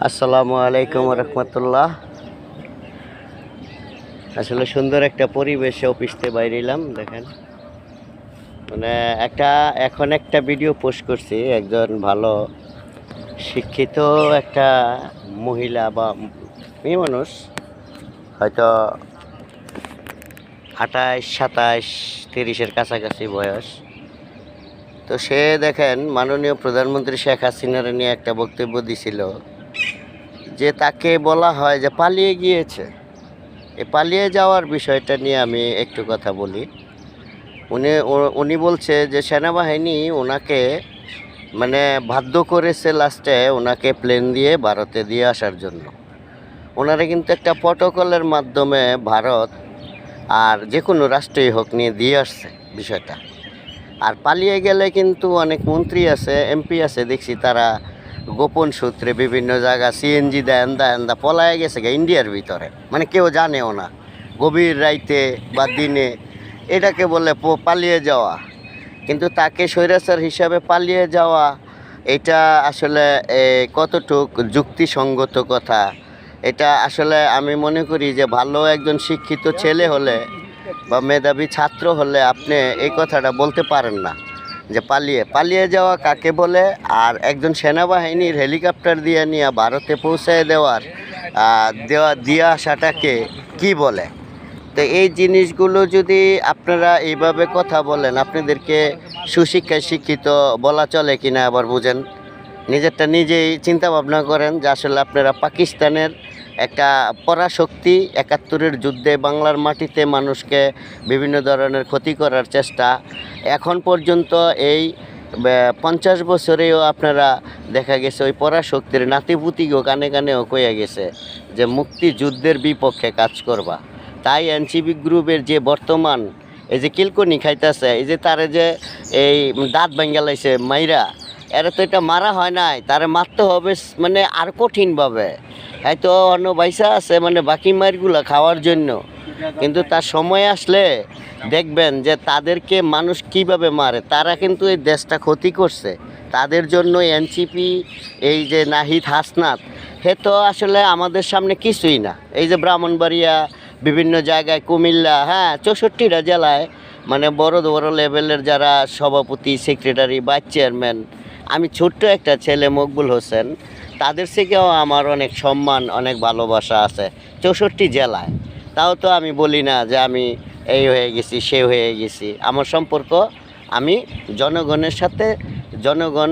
আসসালামু আলাইকুম রহমতুল্লাহ। আসলে সুন্দর একটা পরিবেশে অফিসতে বাইরেলাম। দেখেন, মানে এখন একটা ভিডিও পোস্ট করছি। একজন ভালো শিক্ষিত একটা মহিলা বা মেয়ে মানুষ, হয়তো 28, 27, 30-এর কাছাকাছি বয়স। তো সে দেখেন মাননীয় প্রধানমন্ত্রী শেখ হাসিনার নিয়ে একটা বক্তব্য দিছিল যে তাকে বলা হয় যে পালিয়ে গিয়েছে। এই পালিয়ে যাওয়ার বিষয়টা নিয়ে আমি একটু কথা বলি। উনি বলছে যে সেনাবাহিনী ওনাকে মানে বাধ্য করেছে লাস্টে ওনাকে প্লেন দিয়ে ভারতে দিয়ে আসার জন্য। ওনারা কিন্তু একটা প্রটোকলের মাধ্যমে ভারত আর যে কোনো রাষ্ট্রই হোক নিয়ে দিয়ে আসছে বিষয়টা। আর পালিয়ে গেলে কিন্তু অনেক মন্ত্রী আছে, এমপি আছে, দেখছি তারা গোপন সূত্রে বিভিন্ন জায়গা সিএনজি দেয়, এন্দা পলায় গেছে ইন্ডিয়ার ভিতরে, মানে কেউ জানেও না, গভীর রাইতে বা দিনে। এটাকে বলে পালিয়ে যাওয়া। কিন্তু তাকে স্বৈরাচার হিসাবে পালিয়ে যাওয়া, এটা আসলে কতটুক যুক্তিসঙ্গত কথা? এটা আসলে আমি মনে করি যে ভালো একজন শিক্ষিত ছেলে হলে বা মেধাবী ছাত্র হলে আপনি এই কথাটা বলতে পারেন না যে পালিয়ে যাওয়া কাকে বলে। আর একজন সেনাবাহিনীর হেলিকপ্টার দিয়ে নিয়ে ভারতে পৌঁছায় দিয়ে আসাটাকে কি বলে? তো এই জিনিসগুলো যদি আপনারা এইভাবে কথা বলেন, আপনাদেরকে সুশিক্ষায় শিক্ষিত বলা চলে কিনা আবার বুঝেন। নিজেরটা নিজেই চিন্তা ভাবনা করেন যে আসলে আপনারা পাকিস্তানের একটা পরাশক্তি, ৭১-এর যুদ্ধে বাংলার মাটিতে মানুষকে বিভিন্ন ধরনের ক্ষতি করার চেষ্টা। এখন পর্যন্ত এই 50 বছরেও আপনারা দেখা গেছে ওই পরাশক্তির নাতিপুতিকেও কানে কানেও কইয়া গেছে যে মুক্তিযুদ্ধের বিপক্ষে কাজ করবা। তাই এনসিপি গ্রুপের যে বর্তমান এই যে কিলকনি খাইতেছে, এই যে তারে যে এই দাঁত ভাঙ্গা লাইছে মাইরা, এরা তো এটা মারা হয় নাই, তারে মারতে হবে মানে আর কঠিনভাবে। হয়তো অন্য পয়সা আছে মানে বাকি মারগুলো খাওয়ার জন্য, কিন্তু তার সময় আসলে দেখবেন যে তাদেরকে মানুষ কিভাবে মারে। তারা কিন্তু এই দেশটা ক্ষতি করছে, তাদের জন্য এনসিপি, এই যে নাহিদ হাসনাত, হে তো আসলে আমাদের সামনে কিছুই না। এই যে ব্রাহ্মণবাড়িয়া, বিভিন্ন জায়গায়, কুমিল্লা, 64টা জেলায় মানে বড় বড় লেভেলের যারা সভাপতি, সেক্রেটারি, ভাইস চেয়ারম্যান, আমি ছোট্ট একটা ছেলে মকবুল হোসেন, তাদের থেকেও আমার অনেক সম্মান, অনেক ভালোবাসা আছে 64 জেলায়। তাও তো আমি বলি না যে আমি এই হয়ে গেছি, সে হয়ে গেছি। আমার সম্পর্ক, আমি জনগণের সাথে, জনগণ